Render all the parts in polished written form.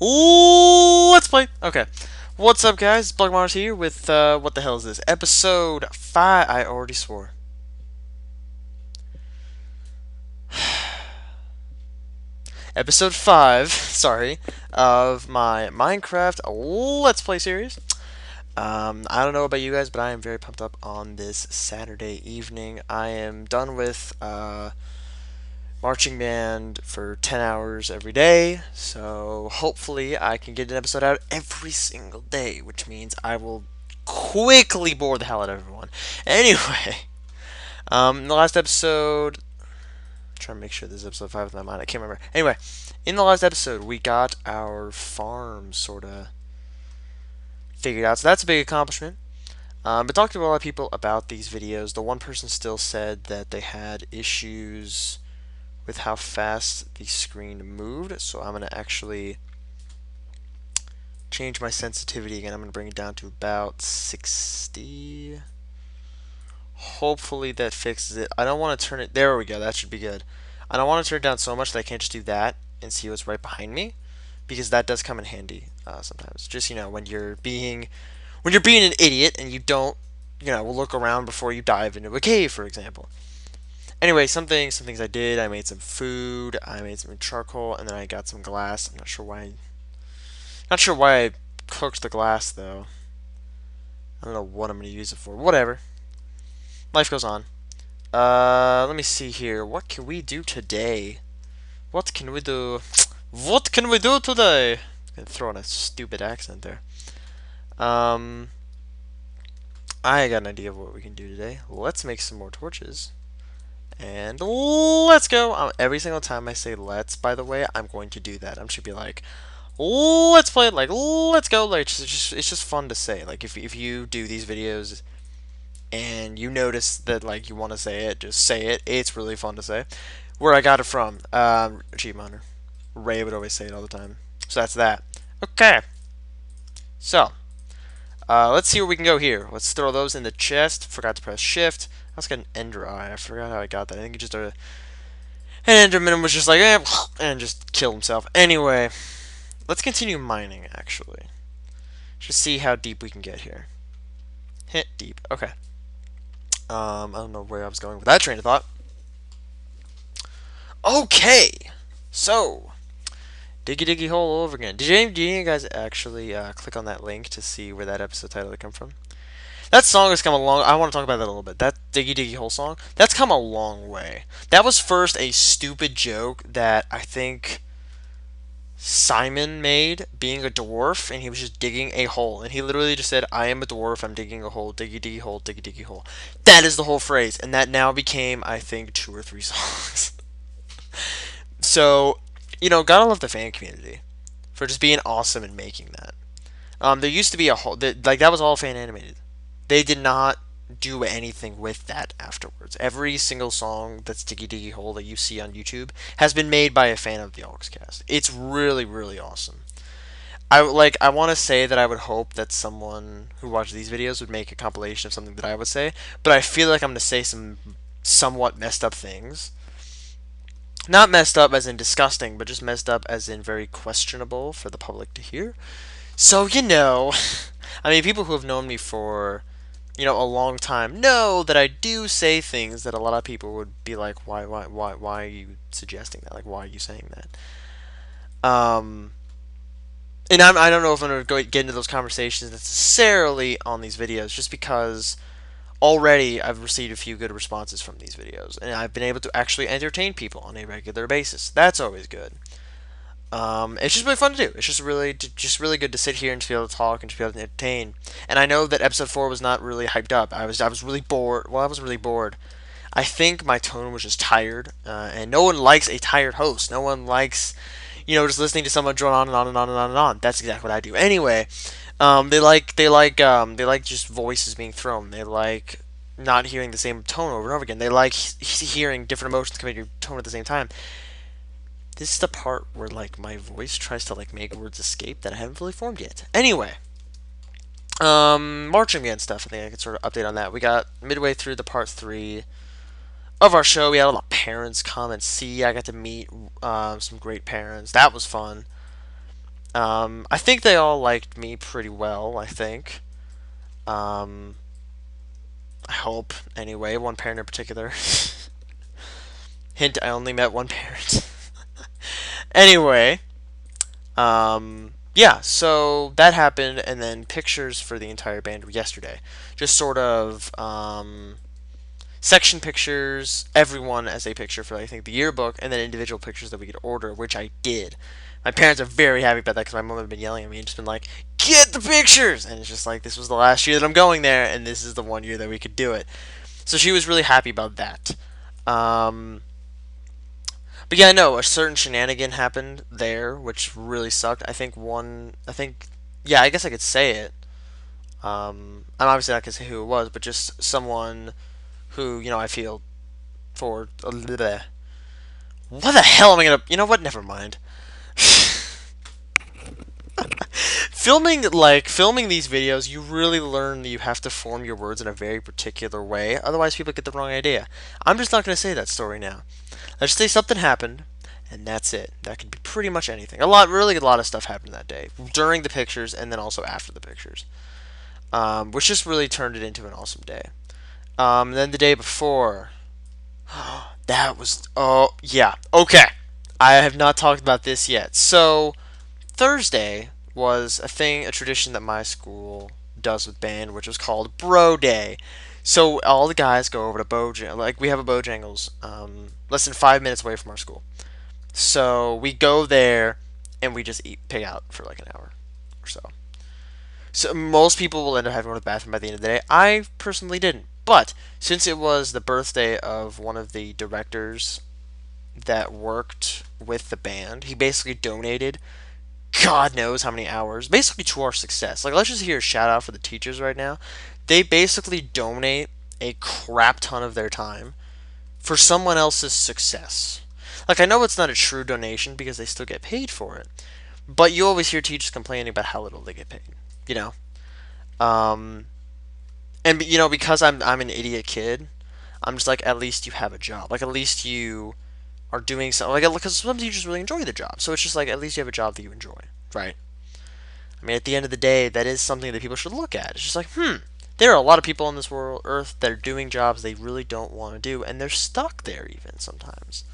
Let's play. Okay. What's up, guys? Blockmars here with, what the hell is this? Episode 5. I already swore. Episode 5, sorry, of my Minecraft Let's Play series. I don't know about you guys, but I am very pumped up on this Saturday evening. I am done with, marching band for 10 hours every day, so hopefully I can get an episode out every single day, which means I will quickly bore the hell out of everyone. Anyway, in the last episode, I'm trying to make sure this is episode 5 in my mind, I can't remember. Anyway, in the last episode, we got our farm sort of figured out, so that's a big accomplishment. But talked to a lot of people about these videos. The one person still said that they had issues with how fast the screen moved, so I'm going to actually change my sensitivity again. I'm going to bring it down to about 60. Hopefully that fixes it. I don't want to turn it, there we go, that should be good. I don't want to turn it down so much that I can't just do that and see what's right behind me, because that does come in handy sometimes. Just, when you're being an idiot and you don't, look around before you dive into a cave, for example. Anyway, some things I did. I made some food. I made some charcoal, and then I got some glass. I'm not sure why. Not sure why I cooked the glass though. I don't know what I'm gonna use it for. Whatever. Life goes on. Let me see here. What can we do today? What can we do? What can we do today? I'm throwing a stupid accent there. Um, I got an idea of what we can do today. Let's make some more torches. And let's go. Every single time I say let's, by the way, I'm going to do that. I'm just going to be like, let's play it, like, let's go. Like, it's just fun to say. Like, if you do these videos and you notice that, like, you want to say it, just say it. It's really fun to say. Where I got it from, Achievement Hunter. Ray would always say it all the time. So that's that. Okay. So, let's see where we can go here. Let's throw those in the chest. Forgot to press shift. I also got an ender eye. I forgot how I got that. I think it just an enderman was just like, and just killed himself. Anyway, let's continue mining, actually. Just see how deep we can get here. Hit deep. Okay. I don't know where I was going with that train of thought. Okay. So, Diggy Diggy Hole all over again. Did any of you guys actually click on that link to see where that episode title had come from? That song has come a long. I want to talk about that a little bit. That Diggy Diggy Hole song. That's come a long way. That was first a stupid joke that I think Simon made, being a dwarf, and he was just digging a hole, and he literally just said, "I am a dwarf. I'm digging a hole. Diggy diggy hole. Diggy diggy hole." That is the whole phrase, and that now became, I think, 2 or 3 songs. So, gotta love the fan community for just being awesome and making that. There used to be a whole that was all fan animated. They did not do anything with that afterwards. Every single song that's Diggy Diggy Hole that you see on YouTube has been made by a fan of the Auxcast. It's really, really awesome. I want to say that I would hope that someone who watches these videos would make a compilation of something that I would say, but I feel like I'm going to say some somewhat messed up things. Not messed up as in disgusting, but just messed up as in very questionable for the public to hear. So, I mean, people who have known me for, a long time know that I do say things that a lot of people would be like, why are you suggesting that? Like, why are you saying that? And I don't know if I'm going to get into those conversations necessarily on these videos, just because already I've received a few good responses from these videos, and I've been able to actually entertain people on a regular basis. That's always good. It's just really fun to do. It's just really good to sit here and to be able to talk and to be able to entertain. And I know that episode 4 was not really hyped up. I was really bored. Well, I was really bored. I think my tone was just tired, and no one likes a tired host. No one likes, just listening to someone drone on and on and on and on and on. That's exactly what I do. Anyway, they like just voices being thrown. They like not hearing the same tone over and over again. They like hearing different emotions coming to your tone at the same time. This is the part where like my voice tries to like make words escape that I haven't fully formed yet. Anyway, marching band stuff. I think I can sort of update on that. We got midway through the part 3 of our show. We had all the parents come and see. I got to meet some great parents. That was fun. I think they all liked me pretty well. I think. Um, I hope anyway. One parent in particular. Hint: I only met one parent. Anyway, yeah. So that happened, and then pictures for the entire band yesterday. Just sort of section pictures, everyone as a picture for I think the yearbook, and then individual pictures that we could order, which I did. My parents are very happy about that because my mom had been yelling at me and just been like, "Get the pictures!" And it's just like this was the last year that I'm going there, and this is the one year that we could do it. So she was really happy about that. Um, but yeah, I know a certain shenanigan happened there, which really sucked. Yeah, I guess I could say it. I'm obviously not gonna say who it was, but just someone who I feel for. What the hell am I gonna? You know what? Never mind. Filming these videos, you really learn that you have to form your words in a very particular way. Otherwise, people get the wrong idea. I'm just not gonna say that story now. Let's say something happened, and that's it. That could be pretty much anything. Really, a lot of stuff happened that day during the pictures, and then also after the pictures, which just really turned it into an awesome day. Then the day before, that was yeah, okay. I have not talked about this yet. So Thursday was a tradition that my school does with band, which was called Bro Day. So all the guys go over to Bojangles. Like we have a Bojangles, less than 5 minutes away from our school. So we go there and we just eat pig out for like an hour or so. So most people will end up having to go to the bathroom by the end of the day. I personally didn't, but since it was the birthday of one of the directors that worked with the band, he basically donated God knows how many hours, basically to our success. Like, let's just hear a shout out for the teachers right now. They basically donate a crap ton of their time for someone else's success. Like, I know it's not a true donation because they still get paid for it, but you always hear teachers complaining about how little they get paid. You know, um, and because I'm an idiot kid, I'm just like, at least you have a job. Like, at least you are doing something. Like, because some teachers really enjoy the job, so it's just like, at least you have a job that you enjoy, right? I mean, at the end of the day, that is something that people should look at. It's just like, there are a lot of people on this world, Earth, that are doing jobs they really don't want to do, and they're stuck there even sometimes.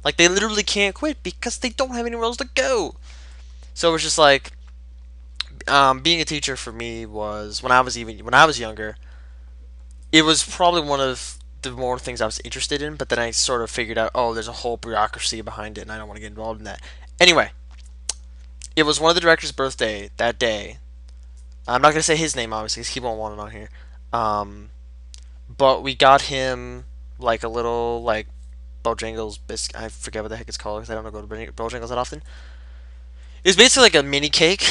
Like, they literally can't quit because they don't have anywhere else to go. So it's just like, being a teacher for me was when I was younger, it was probably one of the more things I was interested in. But then I sort of figured out, oh, there's a whole bureaucracy behind it, and I don't want to get involved in that. Anyway, it was one of the director's birthday that day. I'm not gonna say his name obviously because he won't want it on here. Um, but we got him like a little like Bojangles biscuit. I forget what the heck it's called because I don't go to Bojangles that often. It was basically like a mini cake,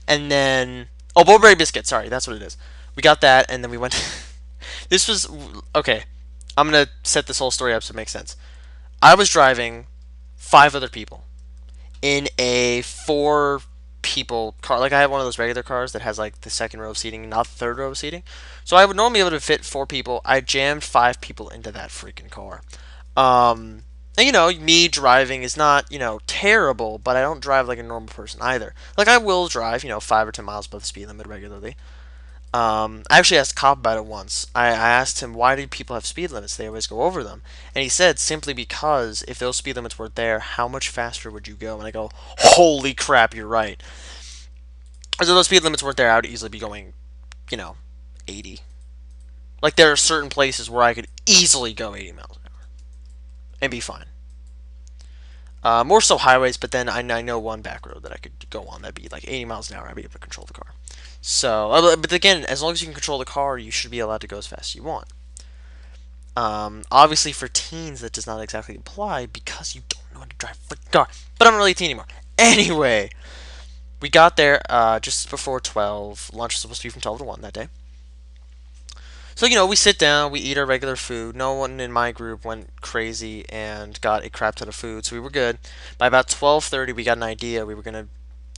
and then Bowberry biscuit. Sorry, that's what it is. We got that, and then we went. This was okay. I'm gonna set this whole story up so it makes sense. I was driving 5 other people in a 4 people car. Like I have one of those regular cars that has like the second row of seating, not the third row of seating. So I would normally be able to fit 4 people. I jammed 5 people into that freaking car. And me driving is not, terrible, but I don't drive like a normal person either. Like I will drive, 5 or 10 miles above the speed limit regularly. I actually asked a cop about it once. I asked him, why do people have speed limits? They always go over them. And he said, simply because if those speed limits weren't there, how much faster would you go? And I go, holy crap, you're right. If those speed limits weren't there, I would easily be going, 80. Like there are certain places where I could easily go 80 miles an hour and be fine. More so highways, but then I know one back road that I could go on that'd be like 80 miles an hour. I'd be able to control the car. So, but again, as long as you can control the car, you should be allowed to go as fast as you want. Obviously, for teens, that does not exactly apply because you don't know how to drive a car. But I'm not really a teen anymore. Anyway, we got there just before 12. Lunch was supposed to be from 12 to 1 that day. So, we sit down, we eat our regular food. No one in my group went crazy and got a crap ton of food, so we were good. By about 12:30, we got an idea. We were going to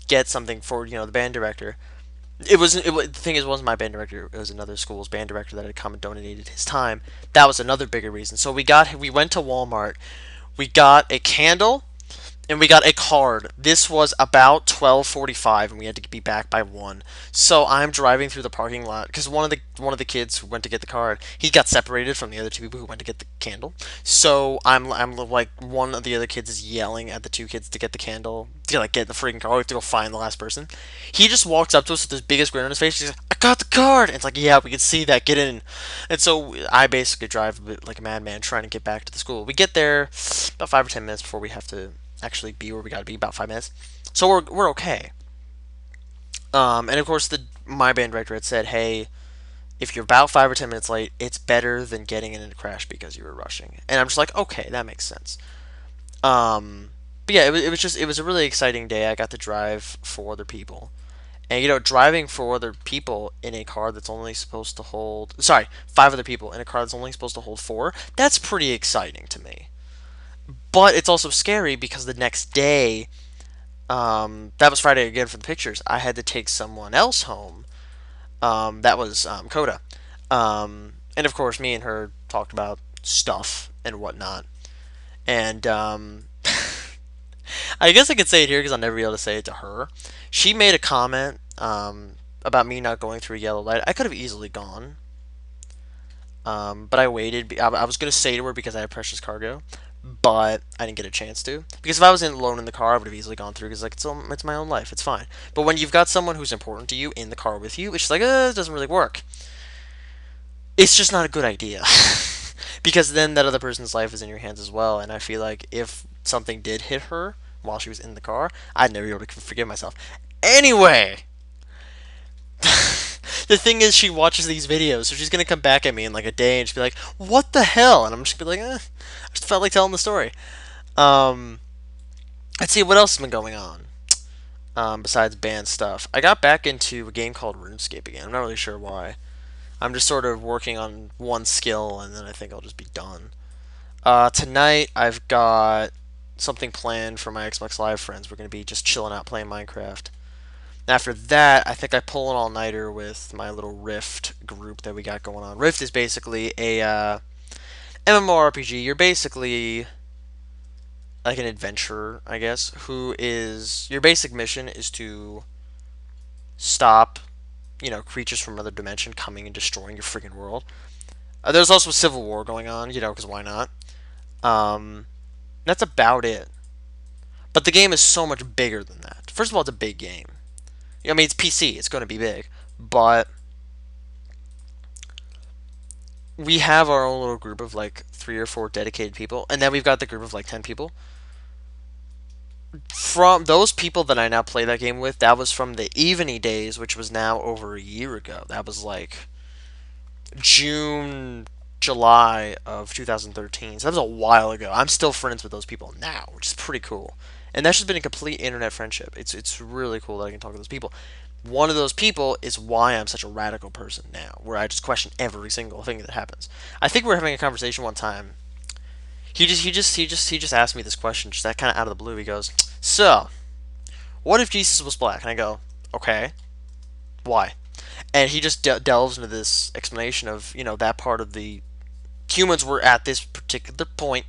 get something for, the band director. The thing is, it wasn't my band director. It was another school's band director that had come and donated his time. That was another bigger reason. So we went to Walmart. We got a candle and we got a card. This was about 12:45, and we had to be back by 1. So I'm driving through the parking lot because one of the kids who went to get the card, he got separated from the other two people who went to get the candle. So I'm like, one of the other kids is yelling at the two kids to get the candle, to like get the freaking card. We have to go find the last person. He just walks up to us with this biggest grin on his face. He's like, "I got the card." And it's like, "Yeah, we can see that. Get in." And so I basically drive a bit like a madman trying to get back to the school. We get there about 5 or 10 minutes before we have to actually be where we gotta be, about 5 minutes. So we're okay. And of course, the my band director had said, "Hey, if you're about 5 or 10 minutes late, it's better than getting in a crash because you were rushing." And I'm just like, okay, that makes sense. But yeah, it was a really exciting day. I got to drive for other people, and driving for other people in a car that's only supposed to hold, sorry, 5 other people in a car that's only supposed to hold four. That's pretty exciting to me. But it's also scary because the next day, that was Friday again for the pictures. I had to take someone else home. That was Coda. And of course, me and her talked about stuff and whatnot. And I guess I could say it here because I'll never be able to say it to her. She made a comment about me not going through a yellow light. I could have easily gone, but I waited. I was going to say to her because I had precious cargo, but I didn't get a chance to. Because if I was alone in the car, I would have easily gone through. Because like it's my own life, it's fine. But when you've got someone who's important to you in the car with you, it's just like it doesn't really work. It's just not a good idea. Because then that other person's life is in your hands as well. And I feel like if something did hit her while she was in the car, I'd never be able to forgive myself. Anyway, the thing is, she watches these videos, so she's gonna come back at me in like a day and she'll be like, "What the hell?" And I'm just gonna be like, I just felt like telling the story. Um, let's see what else has been going on. Besides band stuff, I got back into a game called RuneScape again. I'm not really sure why. I'm just sort of working on one skill, and then I think I'll just be done. Tonight, I've got something planned for my Xbox Live friends. We're going to be just chilling out playing Minecraft. After that, I think I pull an all-nighter with my little Rift group that we got going on. Rift is basically a MMORPG. You're basically like an adventurer, I guess, who is... Your basic mission is to stop, creatures from another dimension coming and destroying your freaking world. There's also a civil war going on, because why not? Um, that's about it. But the game is so much bigger than that. First of all, it's a big game. I mean, it's PC. It's going to be big. But we have our own little group of like 3 or 4 dedicated people. And then we've got the group of like 10 people. From those people that I now play that game with, that was from the Eveny days, which was now over a year ago. That was like June, July of 2013. So that was a while ago. I'm still friends with those people now, which is pretty cool. And that's just been a complete internet friendship. It's really cool that I can talk to those people. One of those people is why I'm such a radical person now, where I just question every single thing that happens. I think we were having a conversation one time. He just asked me this question, just that kind of out of the blue. He goes, "So, what if Jesus was black?" And I go, "Okay, why?" And he just delves into this explanation of that part of the humans were at this particular point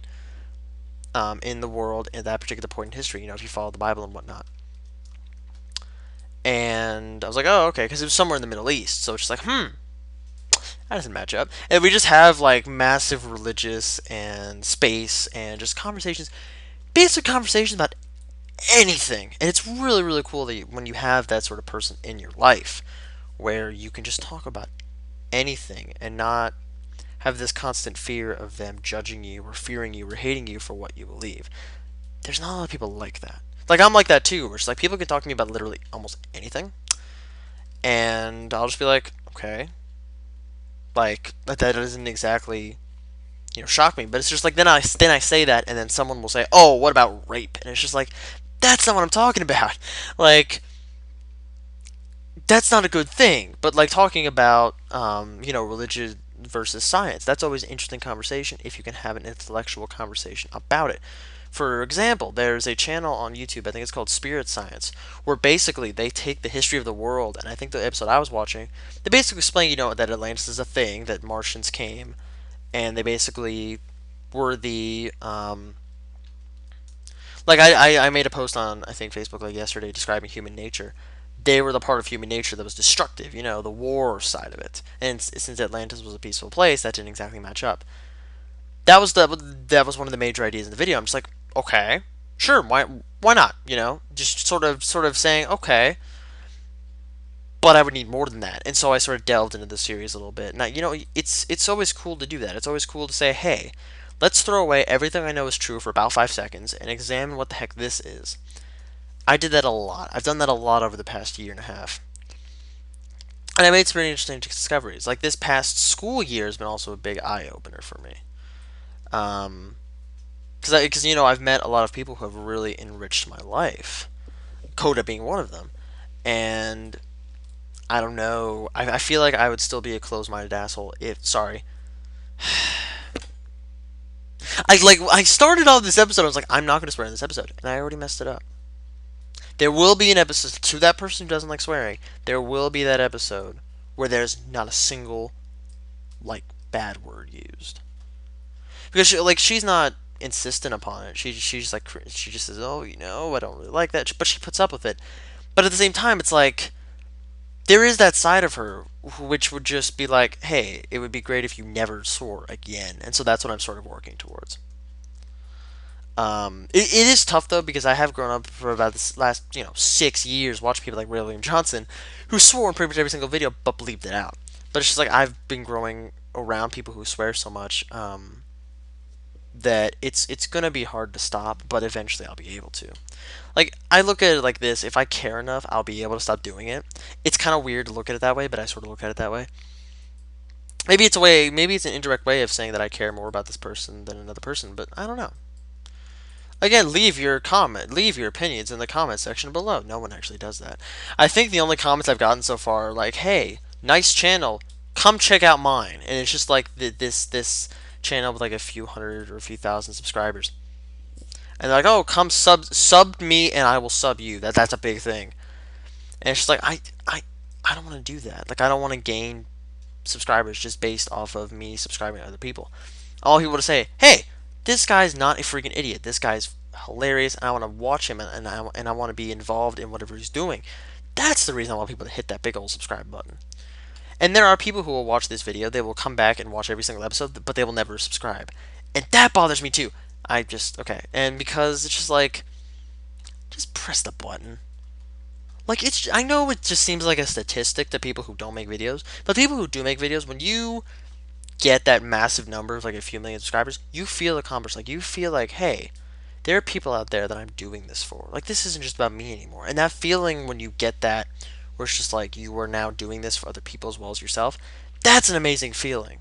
in the world at that particular point in history. If you follow the Bible and whatnot. And I was like, oh, okay, because it was somewhere in the Middle East, so it's just like, that doesn't match up. And we just have like massive religious and space and just conversations, basic conversations about anything. And it's really, really cool that when you have that sort of person in your life where you can just talk about anything and not have this constant fear of them judging you or fearing you or hating you for what you believe. There's not a lot of people like that. Like, I'm like that too, where it's like people can talk to me about literally almost anything, and I'll just be like, okay. Like, that doesn't exactly, shock me, but it's just like, then I say that, and then someone will say, oh, what about rape? And it's just like, that's not what I'm talking about. Like, that's not a good thing. But, like, talking about, religion versus science, that's always an interesting conversation if you can have an intellectual conversation about it. For example, there's a channel on YouTube, I think it's called Spirit Science, where basically they take the history of the world, and I think the episode I was watching, they basically explain, that Atlantis is a thing, that Martians came, and they basically were the, Like I made a post on I think Facebook like yesterday describing human nature. They were the part of human nature that was destructive, you know, the war side of it. And since Atlantis was a peaceful place, that didn't exactly match up. That was one of the major ideas in the video. I'm just like, okay, sure, why not? You know, just sort of saying, okay, but I would need more than that. And so I sort of delved into the series a little bit. Now, you know, it's always cool to do that. It's always cool to say, hey, let's throw away everything I know is true for about 5 seconds and examine what the heck this is. I did that a lot. I've done that a lot over the past year and a half. And I made some really interesting discoveries. Like this past school year has been also a big eye opener for me. Um, because you know I've met a lot of people who have really enriched my life. Coda being one of them, and I don't know. I feel like I would still be a closed-minded asshole if. Sorry. I started off this episode. I was like, I'm not going to swear in this episode, and I already messed it up. There will be an episode to that person who doesn't like swearing. There will be that episode where there's not a single like bad word used because she's not insistent upon it. She's like she just says, oh, you know, I don't really like that, but she puts up with it. But at the same time, it's like there is that side of her which would just be like, hey, it would be great if you never swore again. And so that's what I'm sort of working towards. It is tough though because I have grown up for about this last 6 years watching people like Ray William Johnson who swore in pretty much every single video but bleeped it out. But it's just like I've been growing around people who swear so much that it's gonna be hard to stop, but eventually I'll be able to. Like I look at it like this: if I care enough, I'll be able to stop doing it. It's kind of weird to look at it that way, but I sort of look at it that way. Maybe it's an indirect way of saying that I care more about this person than another person, but I don't know. Again, leave your opinions in the comment section below. No one actually does that. I think the only comments I've gotten so far are like, "Hey, nice channel. Come check out mine." And it's just like this channel with like a few hundred or a few thousand subscribers. And they're like, "Oh, come sub me and I will sub you." That's a big thing. And it's just like I don't want to do that. Like I don't want to gain subscribers just based off of me subscribing to other people. I want people to say, "Hey, this guy's not a freaking idiot. This guy's hilarious, and I want to watch him, and I want to be involved in whatever he's doing." That's the reason I want people to hit that big old subscribe button. And there are people who will watch this video. They will come back and watch every single episode, but they will never subscribe, and that bothers me too. I just okay, and because it's just like, just press the button. Like I know it just seems like a statistic to people who don't make videos, but people who do make videos, when you get that massive number of like a few million subscribers, you feel accomplished. Like you feel like, hey, there are people out there that I'm doing this for. Like this isn't just about me anymore. And that feeling when you get that, where it's just like you are now doing this for other people as well as yourself, that's an amazing feeling.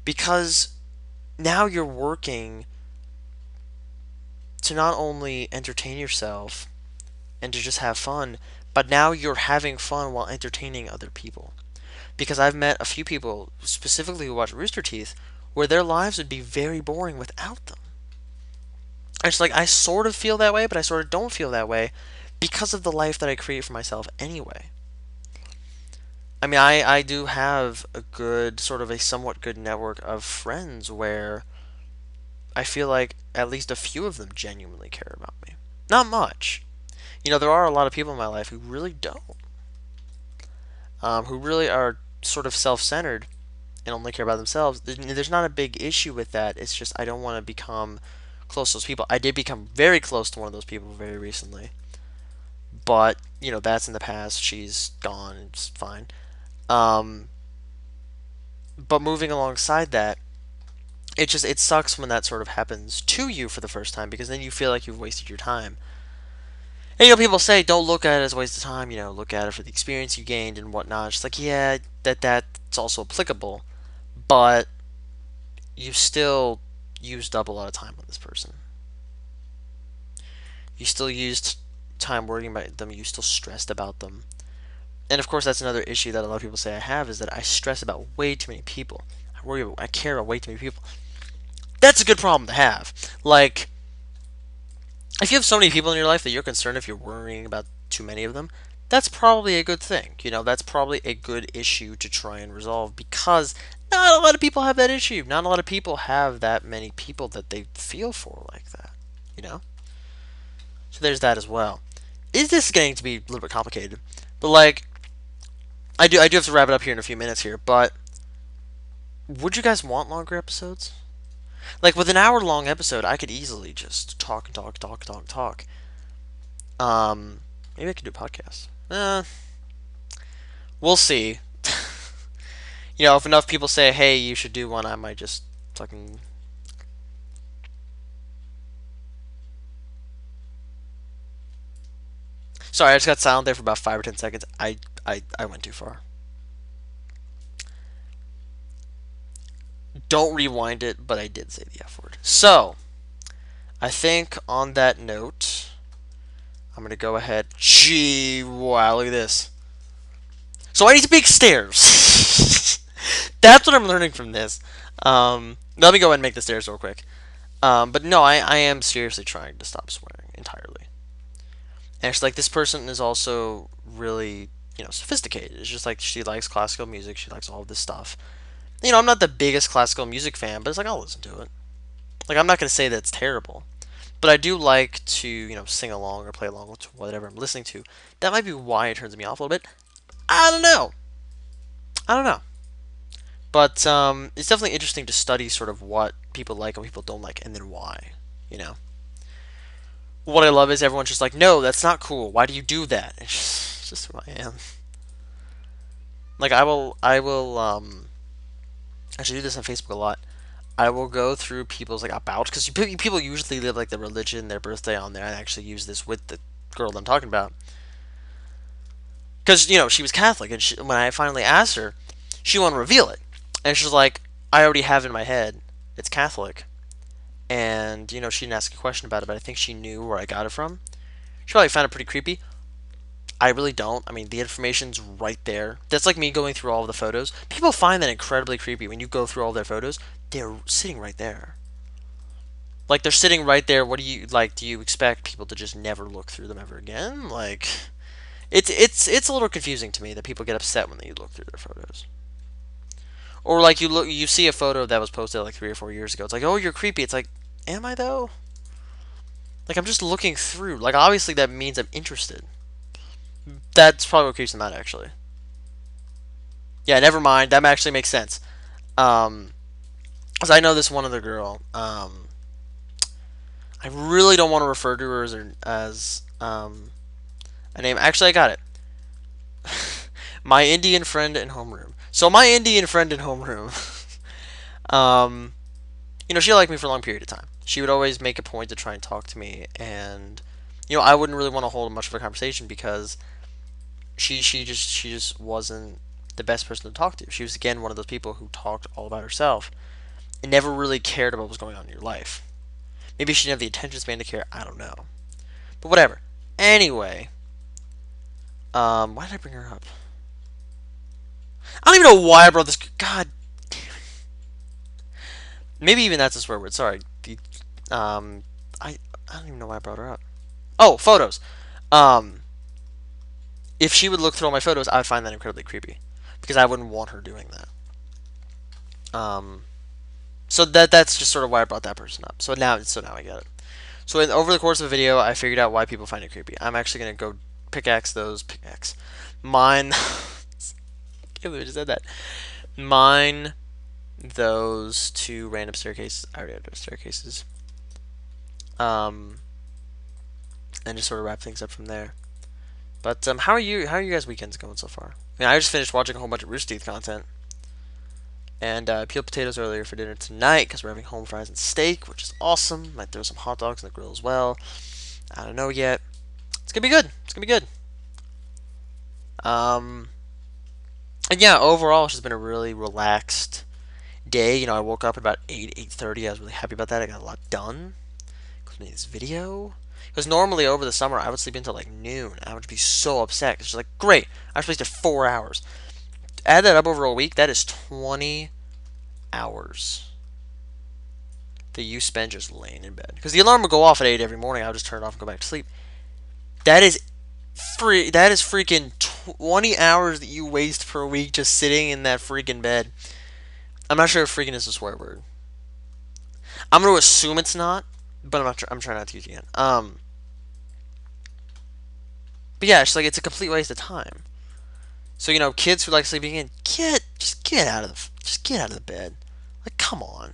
Because now you're working to not only entertain yourself and to just have fun, but now you're having fun while entertaining other people. Because I've met a few people, specifically who watch Rooster Teeth, where their lives would be very boring without them. It's like I sort of feel that way, but I sort of don't feel that way because of the life that I create for myself anyway. I mean, I do have a good, sort of a somewhat good network of friends where I feel like at least a few of them genuinely care about me. Not much. You know, there are a lot of people in my life who really don't. Who really are sort of self-centered and only care about themselves. There's not a big issue with that. It's just I don't want to become close to those people. I did become very close to one of those people very recently. But, you know, that's in the past. She's gone. It's fine. Um, but moving alongside that, it sucks when that sort of happens to you for the first time because then you feel like you've wasted your time. And, you know, people say don't look at it as a waste of time. You know, look at it for the experience you gained and whatnot. It's like, yeah, that's also applicable, but you still used up a lot of time on this person. You still used time worrying about them. You still stressed about them. And of course, that's another issue that a lot of people say I have is that I stress about way too many people. I care about way too many people. That's a good problem to have. Like, if you have so many people in your life that you're concerned if you're worrying about too many of them, that's probably a good thing. You know, that's probably a good issue to try and resolve because not a lot of people have that issue. Not a lot of people have that many people that they feel for like that. You know? So there's that as well. Is this getting to be a little bit complicated? But like, I do have to wrap it up here in a few minutes here. But would you guys want longer episodes? Like with an hour long episode, I could easily just talk and talk, talk, talk, talk. Maybe I could do a podcast. We'll see. If enough people say, "Hey, you should do one," I might just fucking. Sorry, I just got silent there for about 5 or 10 seconds. I went too far. Don't rewind it, but I did say the F word. So, I think on that note, I'm gonna go ahead. Gee, wow, look at this. So I need to make stairs. That's what I'm learning from this. Let me go ahead and make the stairs real quick. But no, I am seriously trying to stop swearing entirely. And it's like this person is also really, sophisticated. It's just like she likes classical music. She likes all of this stuff. I'm not the biggest classical music fan, but it's like I'll listen to it. Like I'm not gonna say that it's terrible, but I do like to, sing along or play along with whatever I'm listening to. That might be why it turns me off a little bit. I don't know. I don't know. But it's definitely interesting to study sort of what people like and people don't like, and then why. You know. What I love is everyone's just like, no, that's not cool. Why do you do that? It's just who I am. Like I will actually do this on Facebook a lot. I will go through people's like about because people usually live like their religion, their birthday on there. I actually use this with the girl that I'm talking about because she was Catholic, and when I finally asked her, she wanted to reveal it, and she's like, I already have in my head it's Catholic, and she didn't ask a question about it, but I think she knew where I got it from. She probably found it pretty creepy. I really don't. I mean, the information's right there. That's like me going through all of the photos. People find that incredibly creepy when you go through all their photos. They're sitting right there. Like they're sitting right there. What do you like? Do you expect people to just never look through them ever again? Like, it's a little confusing to me that people get upset when they look through their photos. Or like you see a photo that was posted like 3 or 4 years ago. It's like, oh, you're creepy. It's like, am I though? Like I'm just looking through. Like obviously that means I'm interested. That's probably what creeps them out actually. Yeah, never mind. That actually makes sense. Um, Cause I know this one other girl. I really don't want to refer to her as a name. Actually, I got it. My Indian friend in homeroom. So my Indian friend in homeroom, um, she liked me for a long period of time. She would always make a point to try and talk to me, and I wouldn't really want to hold much of a conversation because she just wasn't the best person to talk to. She was again one of those people who talked all about herself and never really cared about what was going on in your life. Maybe she didn't have the attention span to care. I don't know, but whatever. Anyway, why did I bring her up? I don't even know why I brought this. God, maybe even that's a swear word. Sorry. Um, I don't even know why I brought her up. Oh, photos. Um, if she would look through all my photos, I would find that incredibly creepy because I wouldn't want her doing that. So that's just sort of why I brought that person up. So now I get it. So over the course of the video, I figured out why people find it creepy. I'm actually gonna go mine. I can't believe I just said that. Mine those two random staircases. I already have those staircases. Um, and just sort of wrap things up from there. But how are you? How are you guys' weekends going so far? I mean, I just finished watching a whole bunch of Rooster Teeth content, and peeled potatoes earlier for dinner tonight because we're having home fries and steak, which is awesome. Might throw some hot dogs in the grill as well. I don't know yet. It's gonna be good. It's gonna be good. Um, and yeah, overall, it's just been a really relaxed day. I woke up at about 8:30. I was really happy about that. I got a lot done. Including this video. Because normally over the summer, I would sleep until like noon. I would be so upset. It's just like, great, I wasted 4 hours. Add that up over a week, that is 20 hours that you spend just laying in bed. Because the alarm would go off at 8 every morning. I would just turn it off and go back to sleep. That is free. That is freaking 20 hours that you waste per week just sitting in that freaking bed. I'm not sure if freaking is a swear word. I'm going to assume it's not, but I'm trying not to use it again. But yeah, it's like it's a complete waste of time. So kids who like sleeping in, just get out of the bed. Like, come on.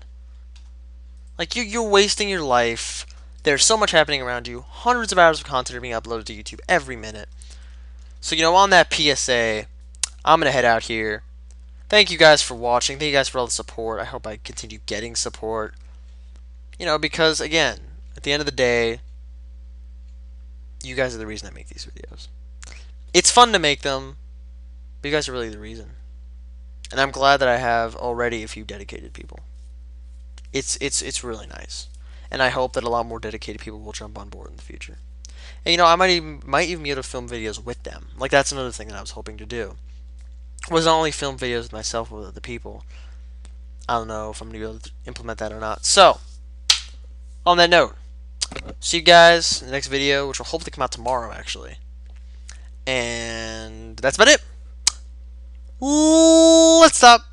Like you're wasting your life. There's so much happening around you. Hundreds of hours of content are being uploaded to YouTube every minute. So on that PSA, I'm gonna head out here. Thank you guys for watching. Thank you guys for all the support. I hope I continue getting support. Because again, at the end of the day, you guys are the reason I make these videos. It's fun to make them, but you guys are really the reason. And I'm glad that I have already a few dedicated people. It's really nice. And I hope that a lot more dedicated people will jump on board in the future. And I might even be able to film videos with them. Like, that's another thing that I was hoping to do. Was not only film videos with myself with other people. I don't know if I'm gonna be able to implement that or not. So, on that note, see you guys in the next video, which will hopefully come out tomorrow, actually. And that's about it. Let's stop.